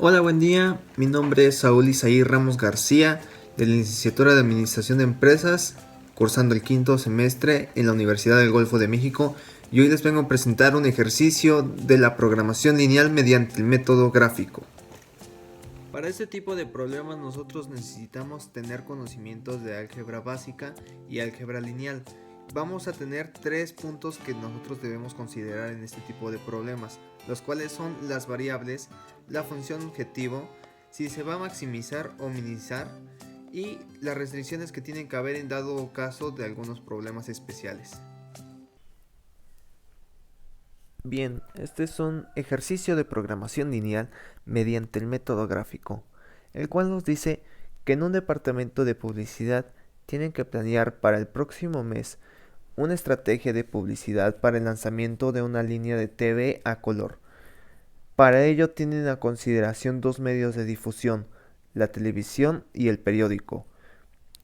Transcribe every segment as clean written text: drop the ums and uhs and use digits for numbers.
Hola, buen día. Mi nombre es Saúl Isaí Ramos García, de la Licenciatura de Administración de Empresas, cursando el quinto semestre en la Universidad del Golfo de México, y hoy les vengo a presentar un ejercicio de la programación lineal mediante el método gráfico. Para este tipo de problemas nosotros necesitamos tener conocimientos de álgebra básica y álgebra lineal. Vamos a tener tres puntos que nosotros debemos considerar en este tipo de problemas, los cuales son las variables, la función objetivo, si se va a maximizar o minimizar, y las restricciones que tienen que haber en dado caso de algunos problemas especiales. Bien, este es un ejercicio de programación lineal mediante el método gráfico, el cual nos dice que en un departamento de publicidad tienen que planear para el próximo mes una estrategia de publicidad para el lanzamiento de una línea de TV a color. Para ello tienen a consideración dos medios de difusión, la televisión y el periódico.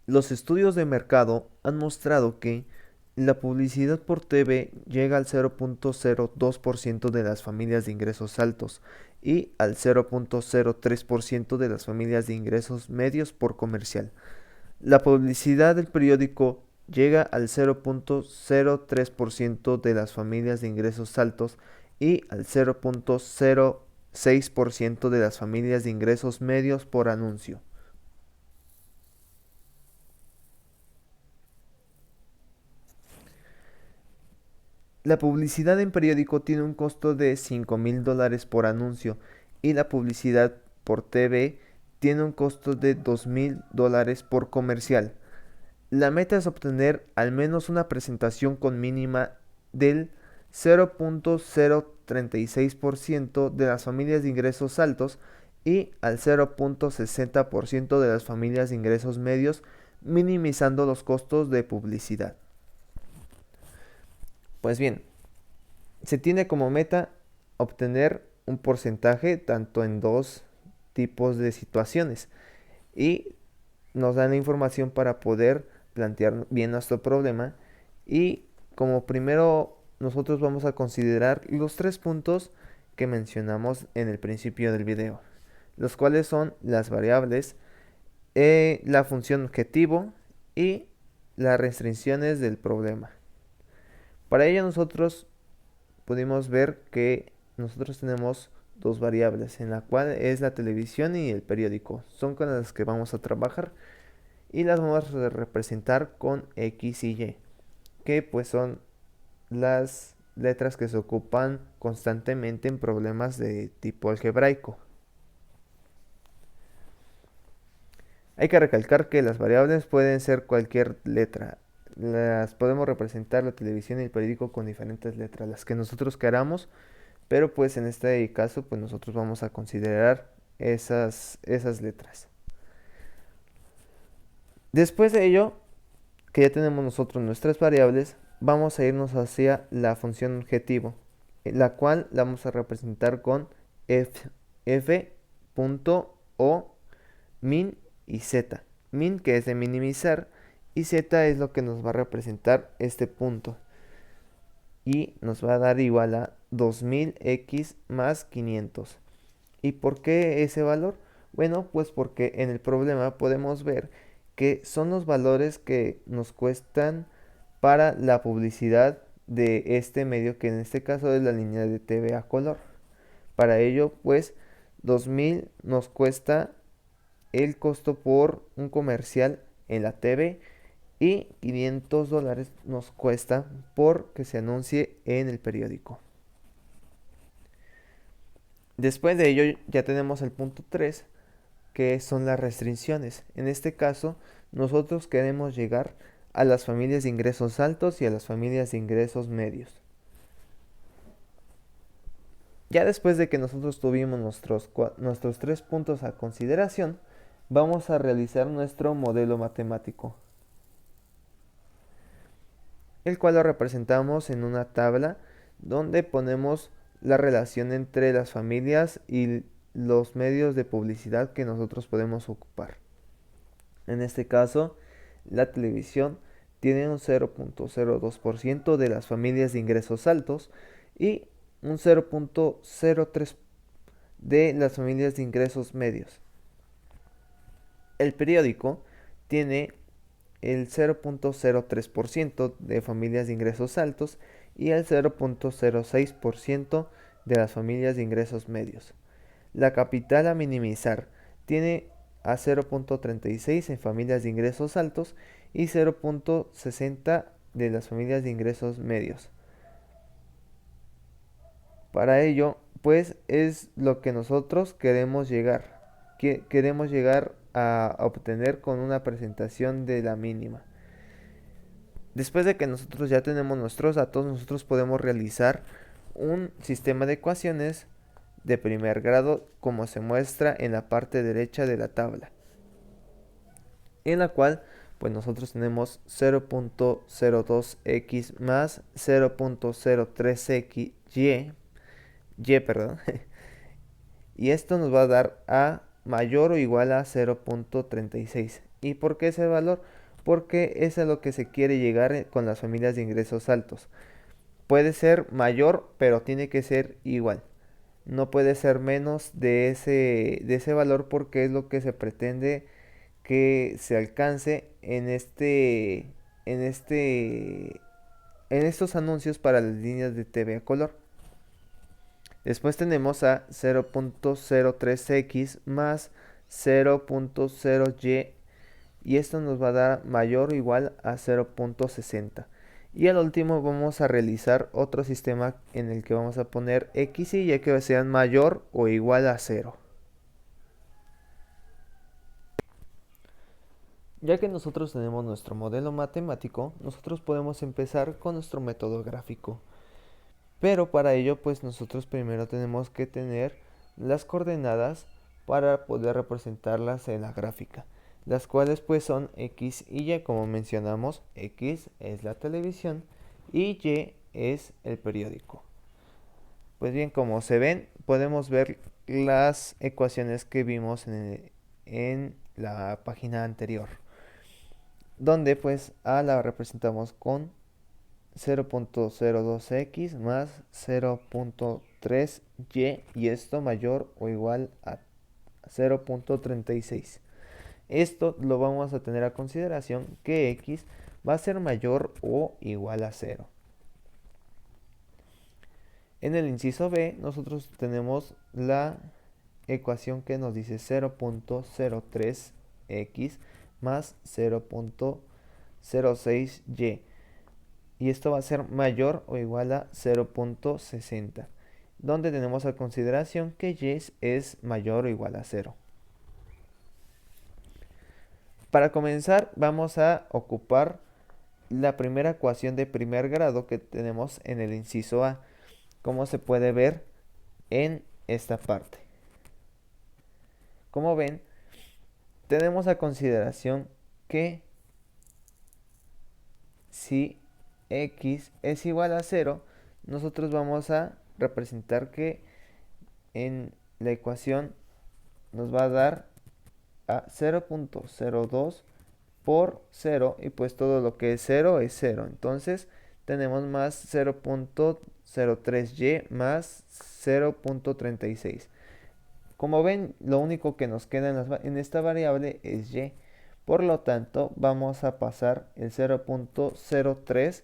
Los estudios de mercado han mostrado que la publicidad por TV llega al 0.02% de las familias de ingresos altos y al 0.03% de las familias de ingresos medios por comercial. La publicidad del periódico llega al 0.03% de las familias de ingresos altos y al 0.06% de las familias de ingresos medios por anuncio. La publicidad en periódico tiene un costo de $5,000 por anuncio y la publicidad por TV tiene un costo de $2,000 por comercial. La meta es obtener al menos una presentación con mínima del 0.036% de las familias de ingresos altos y al 0.60% de las familias de ingresos medios, minimizando los costos de publicidad. Pues bien, se tiene como meta obtener un porcentaje tanto en dos tipos de situaciones y nos dan la información para poder plantear bien nuestro problema. Y como primero nosotros vamos a considerar los tres puntos que mencionamos en el principio del video, los cuales son las variables, la función objetivo y las restricciones del problema. Para ello nosotros pudimos ver que nosotros tenemos dos variables, en la cual es la televisión y el periódico. Son con las que vamos a trabajar y las vamos a representar con X y Y, que pues son las letras que se ocupan constantemente en problemas de tipo algebraico. Hay que recalcar que las variables pueden ser cualquier letra. Las podemos representar la televisión y el periódico con diferentes letras, las que nosotros queramos, pero pues en este caso pues nosotros vamos a considerar esas letras. Después de ello, que ya tenemos nosotros nuestras variables, vamos a irnos hacia la función objetivo, la cual la vamos a representar con f.o, min y z. Min, que es de minimizar, y z es lo que nos va a representar este punto. Y nos va a dar igual a 2000x más 500. ¿Y por qué ese valor? Bueno, pues porque en el problema podemos ver que son los valores que nos cuestan para la publicidad de este medio, que en este caso es la línea de TV a color. Para ello, pues 2000 nos cuesta el costo por un comercial en la TV y $500 nos cuesta por que se anuncie en el periódico. Después de ello ya tenemos el punto 3, que son las restricciones. En este caso, nosotros queremos llegar a las familias de ingresos altos y a las familias de ingresos medios. Ya después de que nosotros tuvimos nuestros tres puntos a consideración, vamos a realizar nuestro modelo matemático, el cual lo representamos en una tabla donde ponemos la relación entre las familias y los medios de publicidad que nosotros podemos ocupar. En este caso, la televisión tiene un 0.02% de las familias de ingresos altos y un 0.03% de las familias de ingresos medios. El periódico tiene el 0.03% de familias de ingresos altos y el 0.06% de las familias de ingresos medios. La capital a minimizar tiene a 0.36 en familias de ingresos altos y 0.60 de las familias de ingresos medios. Para ello, pues es lo que nosotros queremos llegar. Queremos llegar a obtener con una presentación de la mínima. Después de que nosotros ya tenemos nuestros datos, nosotros podemos realizar un sistema de ecuaciones de primer grado como se muestra en la parte derecha de la tabla, en la cual pues nosotros tenemos 0.02x más 0.03x perdón, y esto nos va a dar a mayor o igual a 0.36. ¿Y por qué ese valor? Porque es a lo que se quiere llegar con las familias de ingresos altos. Puede ser mayor, pero tiene que ser igual. No puede ser menos de ese valor porque es lo que se pretende que se alcance en estos anuncios para las líneas de TV a color. Después tenemos a 0.03x más 0.0y y esto nos va a dar mayor o igual a 0.60. Y al último vamos a realizar otro sistema en el que vamos a poner x y y que sean mayor o igual a 0. Ya que nosotros tenemos nuestro modelo matemático, nosotros podemos empezar con nuestro método gráfico. Pero para ello, pues nosotros primero tenemos que tener las coordenadas para poder representarlas en la gráfica, las cuales pues son x y y, como mencionamos. X es la televisión y y es el periódico. Pues bien, como se ven, podemos ver las ecuaciones que vimos en la página anterior, donde pues a la representamos con 0.02x más 0.3y y esto mayor o igual a 0.36. Esto lo vamos a tener a consideración que x va a ser mayor o igual a 0. En el inciso B nosotros tenemos la ecuación que nos dice 0.03x más 0.06y y esto va a ser mayor o igual a 0.60, donde tenemos a consideración que y es mayor o igual a 0. Para comenzar vamos a ocupar la primera ecuación de primer grado que tenemos en el inciso A, como se puede ver en esta parte. Como ven, tenemos a consideración que si x es igual a 0, nosotros vamos a representar que en la ecuación nos va a dar a 0.02 por 0 y pues todo lo que es 0 es 0. Entonces tenemos más 0.03y más 0.36. Como ven, lo único que nos queda en esta variable es y. Por lo tanto, vamos a pasar el 0.03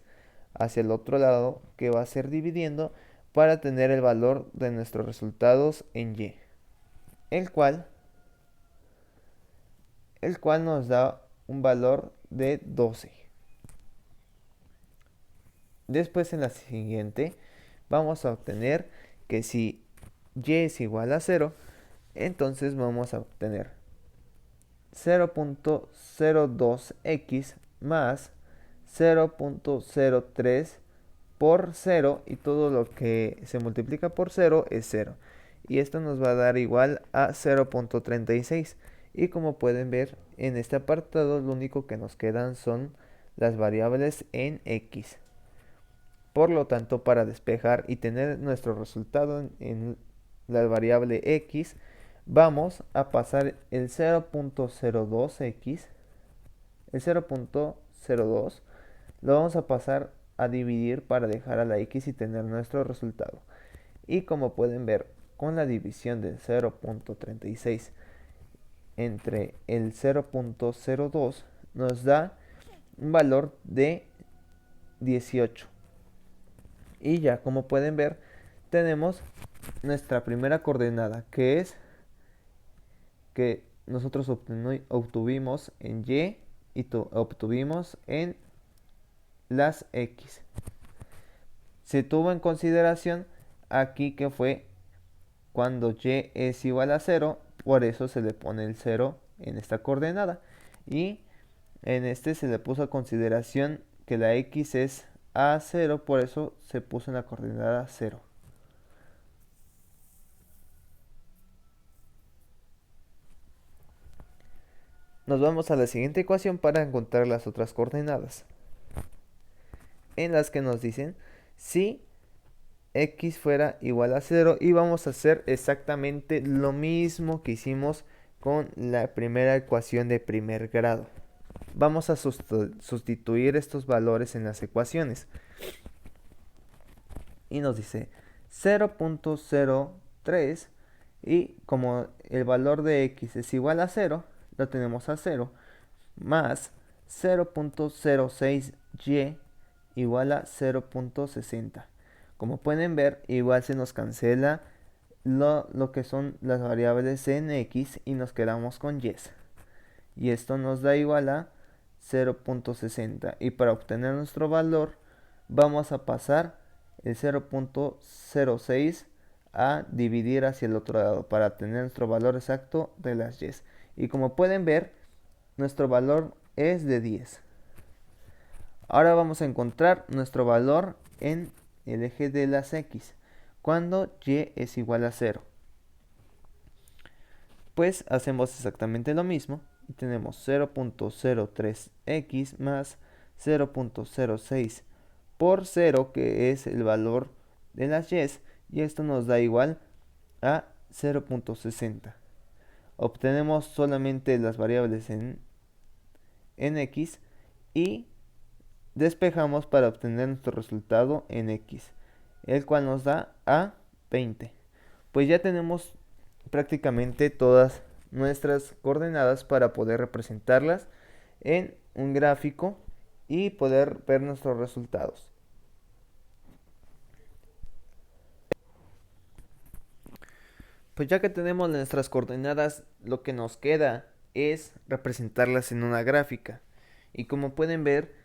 hacia el otro lado, que va a ser dividiendo para tener el valor de nuestros resultados en y, el cual nos da un valor de 12. Después en la siguiente vamos a obtener que si y es igual a 0, entonces vamos a obtener 0.02x más 0.03 por 0 y todo lo que se multiplica por 0 es 0. Y esto nos va a dar igual a 0.36. Y como pueden ver en este apartado lo único que nos quedan son las variables en x. Por lo tanto, para despejar y tener nuestro resultado en la variable x, vamos a pasar el 0.02x, el 0.02 lo vamos a pasar a dividir para dejar a la x y tener nuestro resultado. Y como pueden ver, con la división del 0.36 entre el 0.02 nos da un valor de 18. Y ya como pueden ver, tenemos nuestra primera coordenada, que es que nosotros obtuvimos en Y y obtuvimos en las X. Se tuvo en consideración aquí que fue cuando Y es igual a 0, por eso se le pone el 0 en esta coordenada. Y en este se le puso a consideración que la X es a 0, por eso se puso en la coordenada 0. Nos vamos a la siguiente ecuación para encontrar las otras coordenadas, en las que nos dicen si X fuera igual a 0, y vamos a hacer exactamente lo mismo que hicimos con la primera ecuación de primer grado. Vamos a sustituir estos valores en las ecuaciones. Y nos dice 0.03, y como el valor de X es igual a 0, lo tenemos a 0, más 0.06y igual a 0.60. Como pueden ver, igual se nos cancela lo que son las variables en X y nos quedamos con Y. Y esto nos da igual a 0.60. Y para obtener nuestro valor, vamos a pasar el 0.06 a dividir hacia el otro lado para tener nuestro valor exacto de las Y. Y como pueden ver, nuestro valor es de 10. Ahora vamos a encontrar nuestro valor en el eje de las X, cuando Y es igual a 0. Pues hacemos exactamente lo mismo y tenemos 0.03x más 0.06 por 0, que es el valor de las Y, y esto nos da igual a 0.60. Obtenemos solamente las variables en X y despejamos para obtener nuestro resultado en X, el cual nos da a 20. Pues ya tenemos prácticamente todas nuestras coordenadas para poder representarlas en un gráfico y poder ver nuestros resultados. Pues ya que tenemos nuestras coordenadas, lo que nos queda es representarlas en una gráfica. Y como pueden ver,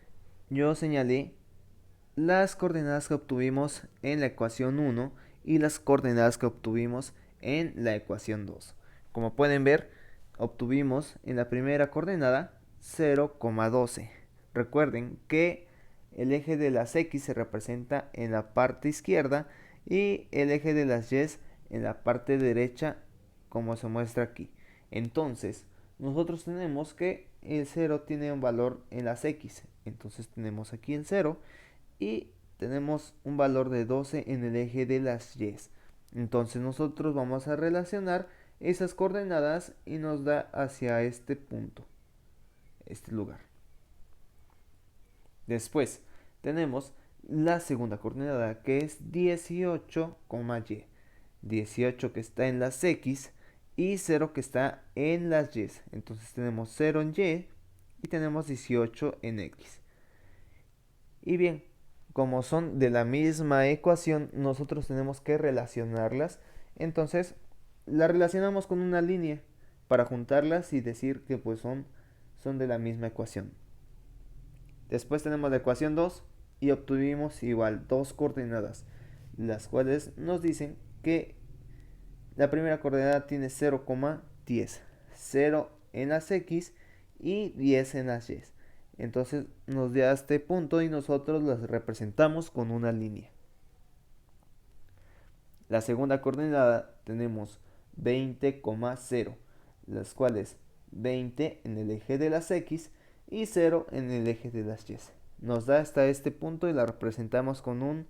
yo señalé las coordenadas que obtuvimos en la ecuación 1 y las coordenadas que obtuvimos en la ecuación 2. Como pueden ver, obtuvimos en la primera coordenada 0,12. Recuerden que el eje de las X se representa en la parte izquierda y el eje de las Y en la parte derecha, como se muestra aquí. Entonces, nosotros tenemos que el 0 tiene un valor en las X. Entonces tenemos aquí el 0 y tenemos un valor de 12 en el eje de las Y. Entonces nosotros vamos a relacionar esas coordenadas y nos da hacia este punto, este lugar. Después tenemos la segunda coordenada, que es 18,y. 18 que está en las X y 0 que está en las Y. Entonces tenemos 0 en Y y tenemos 18 en X. Y bien, como son de la misma ecuación, nosotros tenemos que relacionarlas. Entonces, las relacionamos con una línea para juntarlas y decir que pues son de la misma ecuación. Después tenemos la ecuación 2 y obtuvimos igual dos coordenadas, las cuales nos dicen que la primera coordenada tiene 0,10, 0 en las X y 10 en las Y. Entonces nos da este punto y nosotros las representamos con una línea. La segunda coordenada tenemos 20,0, las cuales 20 en el eje de las X y 0 en el eje de las Y. Nos da hasta este punto y la representamos con un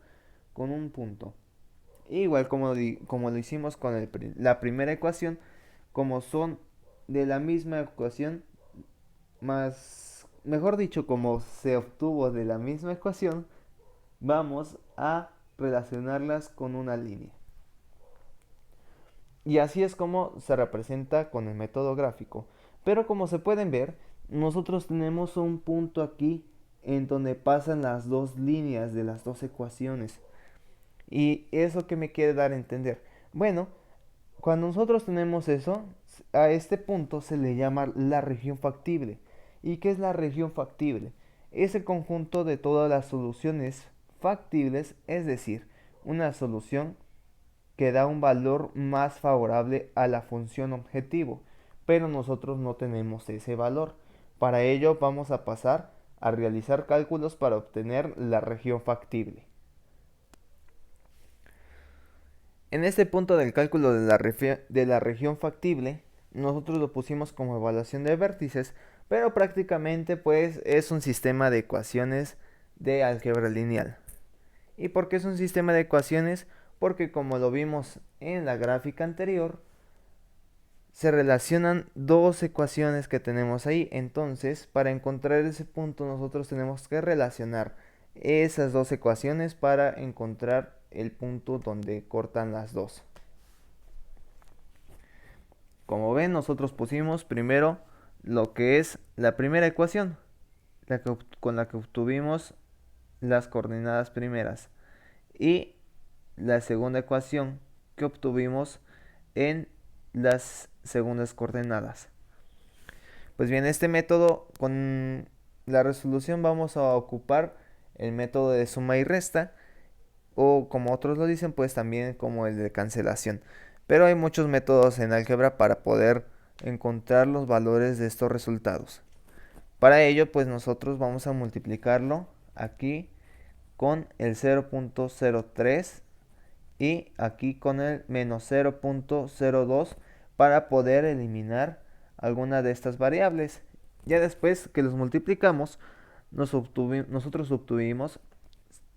punto. Igual como lo hicimos con la primera ecuación, como son de la misma ecuación, mejor dicho, como se obtuvo de la misma ecuación, vamos a relacionarlas con una línea. Y así es como se representa con el método gráfico. Pero como se pueden ver, nosotros tenemos un punto aquí en donde pasan las dos líneas de las dos ecuaciones. ¿Y eso que me quiere dar a entender? Bueno, cuando nosotros tenemos eso, a este punto se le llama la región factible. ¿Y qué es la región factible? Es el conjunto de todas las soluciones factibles, es decir, una solución que da un valor más favorable a la función objetivo, pero nosotros no tenemos ese valor. Para ello vamos a pasar a realizar cálculos para obtener la región factible. En este punto del cálculo de la región factible, nosotros lo pusimos como evaluación de vértices, pero prácticamente pues es un sistema de ecuaciones de álgebra lineal. ¿Y por qué es un sistema de ecuaciones? Porque como lo vimos en la gráfica anterior, se relacionan dos ecuaciones que tenemos ahí. Entonces, para encontrar ese punto nosotros tenemos que relacionar esas dos ecuaciones para encontrar el punto donde cortan las dos. Como ven, nosotros pusimos primero lo que es la primera ecuación, con la que obtuvimos las coordenadas primeras, y la segunda ecuación que obtuvimos en las segundas coordenadas. Pues bien, este método, con la resolución vamos a ocupar el método de suma y resta, o como otros lo dicen, pues también como el de cancelación. Pero hay muchos métodos en álgebra para poder encontrar los valores de estos resultados. Para ello, pues nosotros vamos a multiplicarlo aquí con el 0.03 y aquí con el menos 0.02 para poder eliminar alguna de estas variables. Ya después que los multiplicamos, nosotros obtuvimos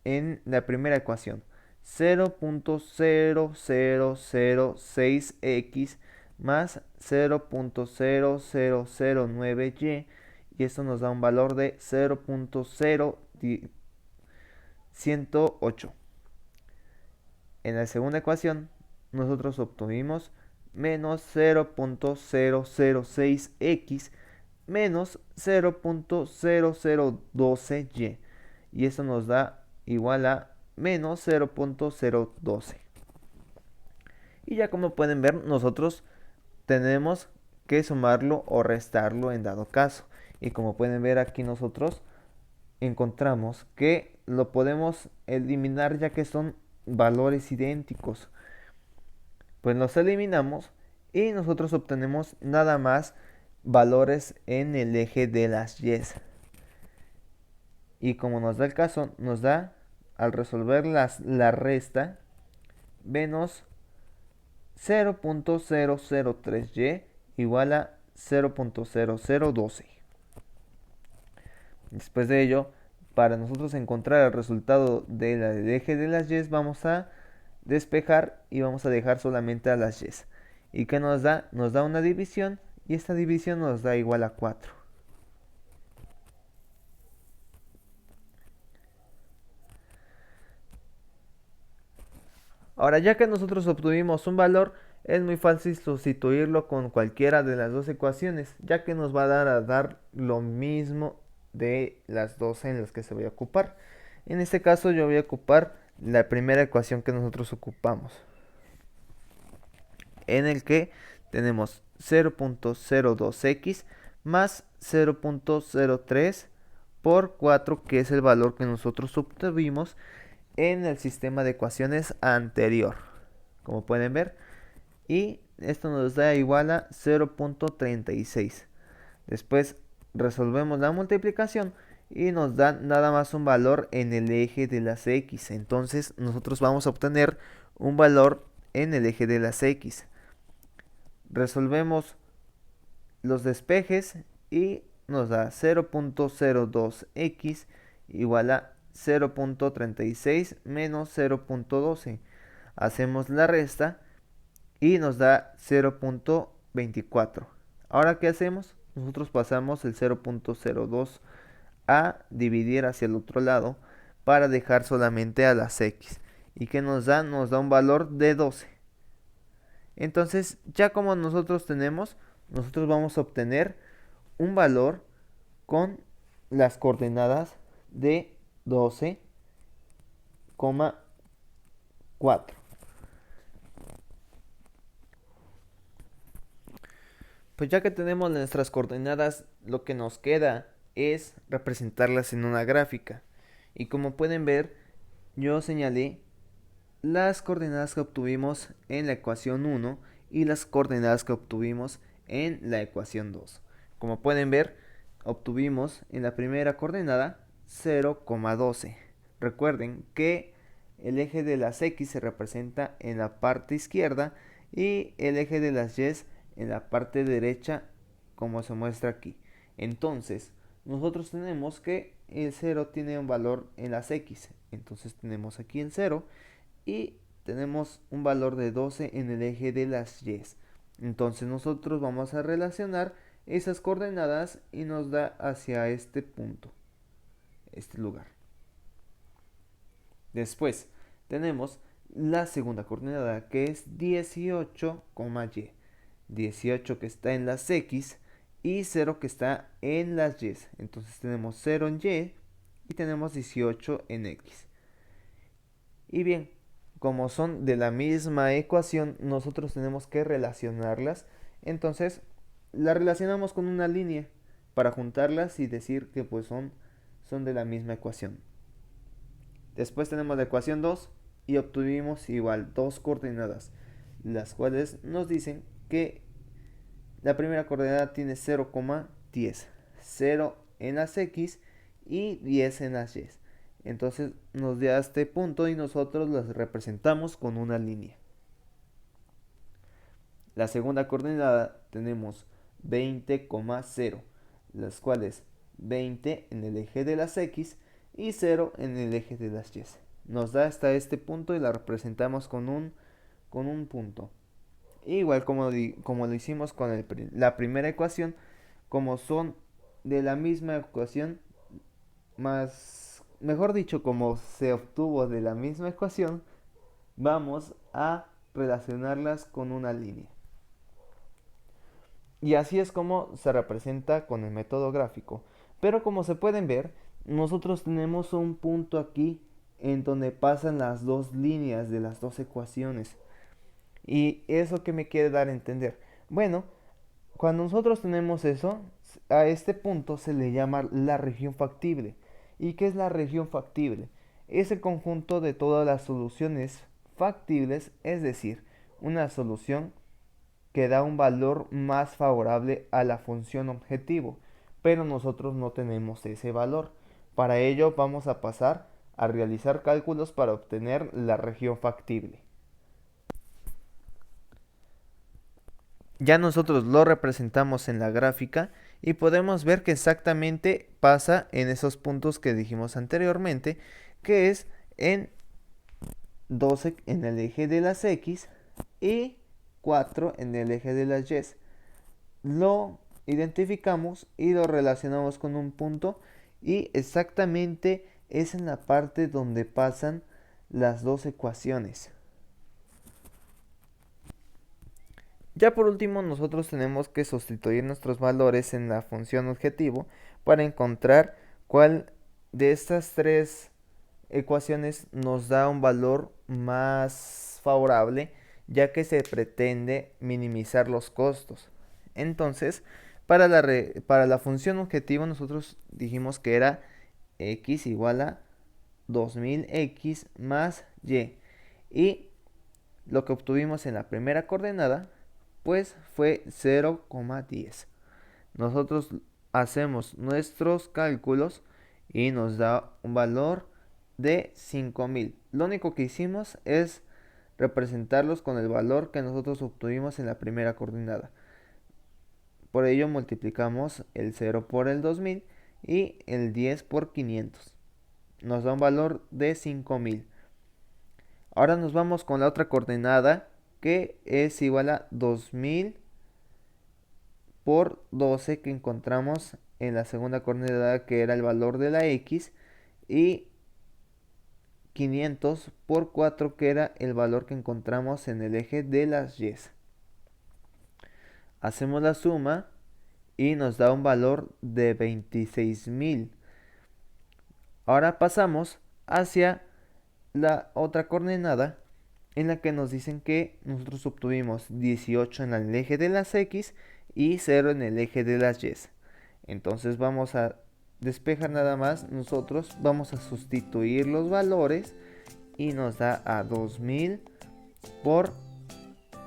en la primera ecuación 0.0006x más 0.0009y, y esto nos da un valor de 0.0108. En la segunda ecuación nosotros obtuvimos menos 0.0006x menos 0.0012y, y esto nos da igual a menos 0.012. Y ya como pueden ver, nosotros tenemos que sumarlo o restarlo en dado caso. Y como pueden ver aquí, nosotros encontramos que lo podemos eliminar ya que son valores idénticos. Pues los eliminamos y nosotros obtenemos nada más valores en el eje de las y. Y como nos da el caso, nos da, al resolver la resta, menos 0.003y igual a 0.0012. Después de ello, para nosotros encontrar el resultado del eje de las y, vamos a despejar y vamos a dejar solamente a las y. ¿Y qué nos da? Nos da una división, y esta división nos da igual a 4. Ahora, ya que nosotros obtuvimos un valor, es muy fácil sustituirlo con cualquiera de las dos ecuaciones, ya que nos va a dar lo mismo de las dos en las que se va a ocupar. En este caso yo voy a ocupar la primera ecuación que nosotros ocupamos, en el que tenemos 0.02x más 0.03 por 4, que es el valor que nosotros obtuvimos en el sistema de ecuaciones anterior, como pueden ver, y esto nos da igual a 0.36. Después resolvemos la multiplicación y nos da nada más un valor en el eje de las x. Entonces nosotros vamos a obtener un valor en el eje de las x. Resolvemos los despejes y nos da 0.02x igual a 0.36 menos 0.12. Hacemos la resta y nos da 0.24. Ahora, ¿qué hacemos? Nosotros pasamos el 0.02 a dividir hacia el otro lado para dejar solamente a las x. ¿Y qué nos da? Nos da un valor de 12. Entonces, ya como nosotros vamos a obtener un valor con las coordenadas de 12,4. Pues ya que tenemos nuestras coordenadas, lo que nos queda es representarlas en una gráfica. Y como pueden ver, yo señalé las coordenadas que obtuvimos en la ecuación 1 y las coordenadas que obtuvimos en la ecuación 2. Como pueden ver, obtuvimos en la primera coordenada 0,12. Recuerden que el eje de las X se representa en la parte izquierda y el eje de las Y en la parte derecha, como se muestra aquí. Entonces, nosotros tenemos que el 0 tiene un valor en las X. Entonces tenemos aquí el 0 y tenemos un valor de 12 en el eje de las Y. Entonces nosotros vamos a relacionar esas coordenadas y nos da hacia este punto, este lugar. Después tenemos la segunda coordenada, que es 18,y. 18 que está en las X y 0 que está en las Y. Entonces tenemos 0 en Y y tenemos 18 en X. Y bien, como son de la misma ecuación, nosotros tenemos que relacionarlas. Entonces, las relacionamos con una línea para juntarlas y decir que pues son de la misma ecuación. Después tenemos la ecuación 2 y obtuvimos igual dos coordenadas, las cuales nos dicen que la primera coordenada tiene 0,10, 0 en las X y 10 en las Y. Entonces nos da este punto y nosotros las representamos con una línea. La segunda coordenada tenemos 20,0, las cuales 20 en el eje de las X y 0 en el eje de las Y. Nos da hasta este punto y la representamos con un punto. Igual como lo hicimos con la primera ecuación, como son de la misma ecuación, mejor dicho, como se obtuvo de la misma ecuación, vamos a relacionarlas con una línea. Y así es como se representa con el método gráfico. Pero como se pueden ver, nosotros tenemos un punto aquí en donde pasan las dos líneas de las dos ecuaciones. ¿Y eso que me quiere dar a entender? Bueno, cuando nosotros tenemos eso, a este punto se le llama la región factible. ¿Y qué es la región factible? Es el conjunto de todas las soluciones factibles, es decir, una solución que da un valor más favorable a la función objetivo, pero nosotros no tenemos ese valor. Para ello vamos a pasar a realizar cálculos para obtener la región factible. Ya nosotros lo representamos en la gráfica y podemos ver que exactamente pasa en esos puntos que dijimos anteriormente, que es en 12 en el eje de las X y 4 en el eje de las Y. Lo identificamos y lo relacionamos con un punto y exactamente es en la parte donde pasan las dos ecuaciones. Ya por último, nosotros tenemos que sustituir nuestros valores en la función objetivo para encontrar cuál de estas tres ecuaciones nos da un valor más favorable, ya que se pretende minimizar los costos. Entonces, para la función objetivo nosotros dijimos que era x igual a 2000x más y. Y lo que obtuvimos en la primera coordenada pues fue 0,10. Nosotros hacemos nuestros cálculos y nos da un valor de 5000. Lo único que hicimos es representarlos con el valor que nosotros obtuvimos en la primera coordenada. Por ello multiplicamos el 0 por el 2000 y el 10 por 500. Nos da un valor de 5000. Ahora nos vamos con la otra coordenada, que es igual a 2000 por 12 que encontramos en la segunda coordenada, que era el valor de la X, y 500 por 4 que era el valor que encontramos en el eje de las Y. Hacemos la suma y nos da un valor de 26.000. Ahora pasamos hacia la otra coordenada en la que nos dicen que nosotros obtuvimos 18 en el eje de las X y 0 en el eje de las Y. Entonces vamos a despejar nada más, nosotros vamos a sustituir los valores y nos da a 2000 por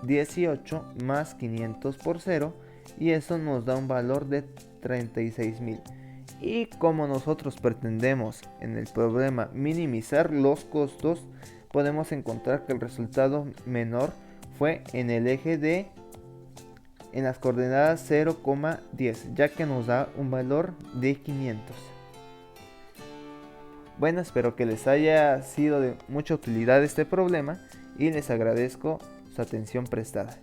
18 más 500 por 0 y eso nos da un valor de 36.000. Y como nosotros pretendemos en el problema minimizar los costos, podemos encontrar que el resultado menor fue en el eje de en las coordenadas 0,10, ya que nos da un valor de 500. Bueno, espero que les haya sido de mucha utilidad este problema y les agradezco su atención prestada.